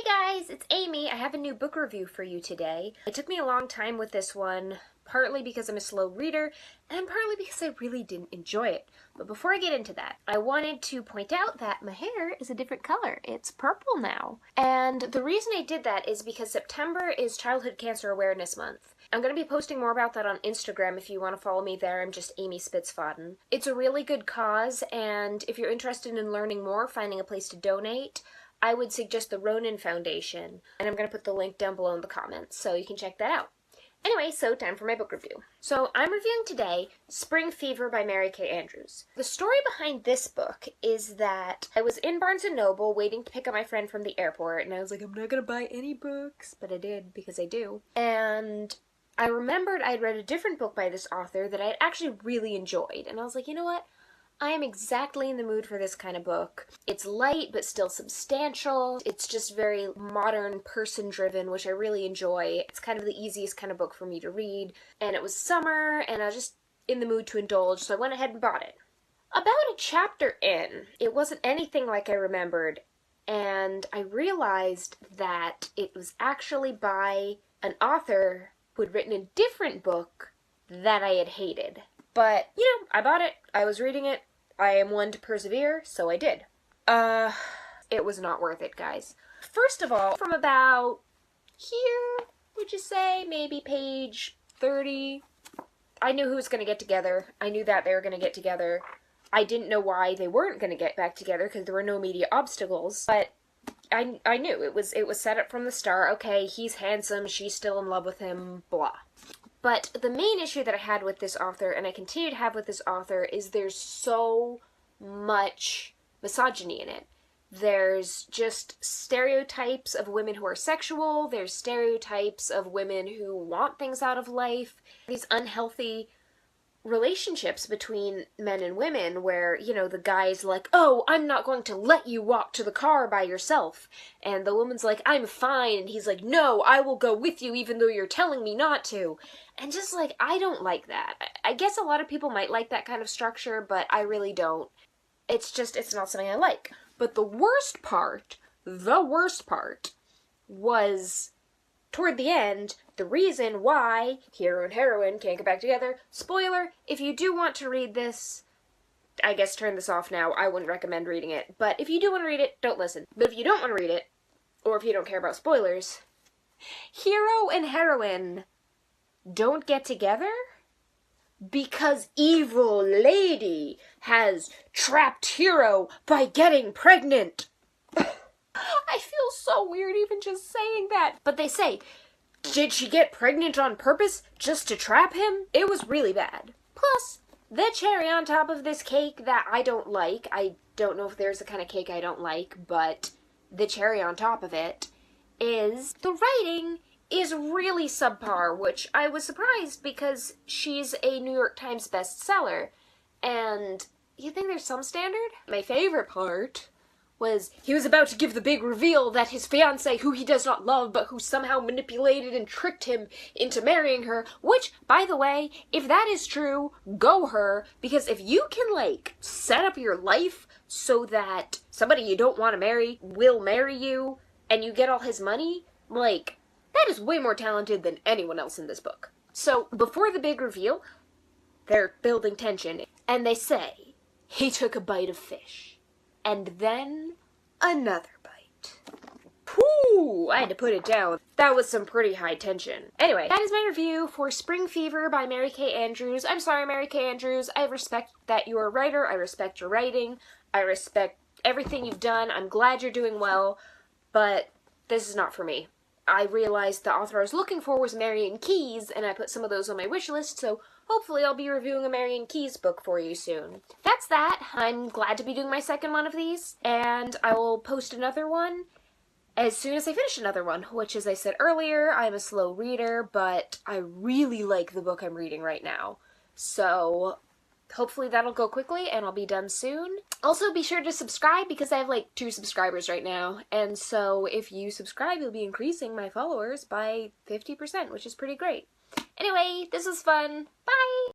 Hey guys, it's Amy. I have a new book review for you today. It took me a long time with this one, partly because I'm a slow reader, and partly because I really didn't enjoy it. But before I get into that, I wanted to point out that my hair is a different color. It's purple now. And the reason I did that is because September is Childhood Cancer Awareness Month. I'm going to be posting more about that on Instagram if you want to follow me there. I'm just Amy Spitzfaden. It's a really good cause, and if you're interested in learning more, finding a place to donate, I would suggest the Ronin Foundation, and I'm going to put the link down below in the comments, so you can check that out. Anyway, so time for my book review. So I'm reviewing today Spring Fever by Mary Kay Andrews. The story behind this book is that I was in Barnes & Noble waiting to pick up my friend from the airport, and I was like, I'm not going to buy any books, but I did because I do. And I remembered I'd read a different book by this author that I'd actually really enjoyed, and I was like, you know what? I am exactly in the mood for this kind of book. It's light, but still substantial. It's just very modern, person-driven, which I really enjoy. It's kind of the easiest kind of book for me to read. And it was summer, and I was just in the mood to indulge, so I went ahead and bought it. About a chapter in, it wasn't anything like I remembered, and I realized that it was actually by an author who had written a different book that I had hated. But, you know, I bought it, I was reading it, I am one to persevere, so I did. It was not worth it, guys. First of all, from about here, would you say, maybe page 30, I knew who was going to get together. I knew that they were going to get together. I didn't know why they weren't going to get back together, because there were no immediate obstacles, but I knew. It was set up from the start. Okay, he's handsome, she's still in love with him, blah. But the main issue that I had with this author, and I continue to have with this author, is there's so much misogyny in it. There's just stereotypes of women who are sexual, there's stereotypes of women who want things out of life, these unhealthy relationships between men and women where, you know, the guy's like, oh, I'm not going to let you walk to the car by yourself. And the woman's like, I'm fine. And he's like, no, I will go with you even though you're telling me not to. And just like, I don't like that. I guess a lot of people might like that kind of structure, but I really don't. It's not something I like. But the worst part was toward the end, the reason why hero and heroine can't get back together. Spoiler, if you do want to read this, I guess turn this off now. I wouldn't recommend reading it. But if you do want to read it, don't listen. But if you don't want to read it, or if you don't care about spoilers, hero and heroine don't get together because evil lady has trapped hero by getting pregnant. I feel so weird even just saying that. But they say, did she get pregnant on purpose just to trap him? It was really bad. Plus, the cherry on top of this cake that I don't like, I don't know if there's a kind of cake I don't like, but the cherry on top of it is the writing is really subpar, which I was surprised because she's a New York Times bestseller. And you think there's some standard? My favorite part was he was about to give the big reveal that his fiancée, who he does not love, but who somehow manipulated and tricked him into marrying her, which, by the way, if that is true, go her, because if you can, like, set up your life so that somebody you don't want to marry will marry you, and you get all his money, like, that is way more talented than anyone else in this book. So, before the big reveal, they're building tension, and they say, he took a bite of fish. And then another bite. Whew, I had to put it down. That was some pretty high tension. Anyway, that is my review for Spring Fever by Mary Kay Andrews. I'm sorry, Mary Kay Andrews. I respect that you're a writer. I respect your writing. I respect everything you've done. I'm glad you're doing well, but this is not for me. I realized the author I was looking for was Marian Keyes, and I put some of those on my wish list, so hopefully I'll be reviewing a Marian Keyes book for you soon. That's that. I'm glad to be doing my second one of these, and I will post another one as soon as I finish another one, which, as I said earlier, I'm a slow reader, but I really like the book I'm reading right now. So hopefully that'll go quickly and I'll be done soon. Also, be sure to subscribe because I have like 2 subscribers right now. And so if you subscribe, you'll be increasing my followers by 50%, which is pretty great. Anyway, this was fun. Bye!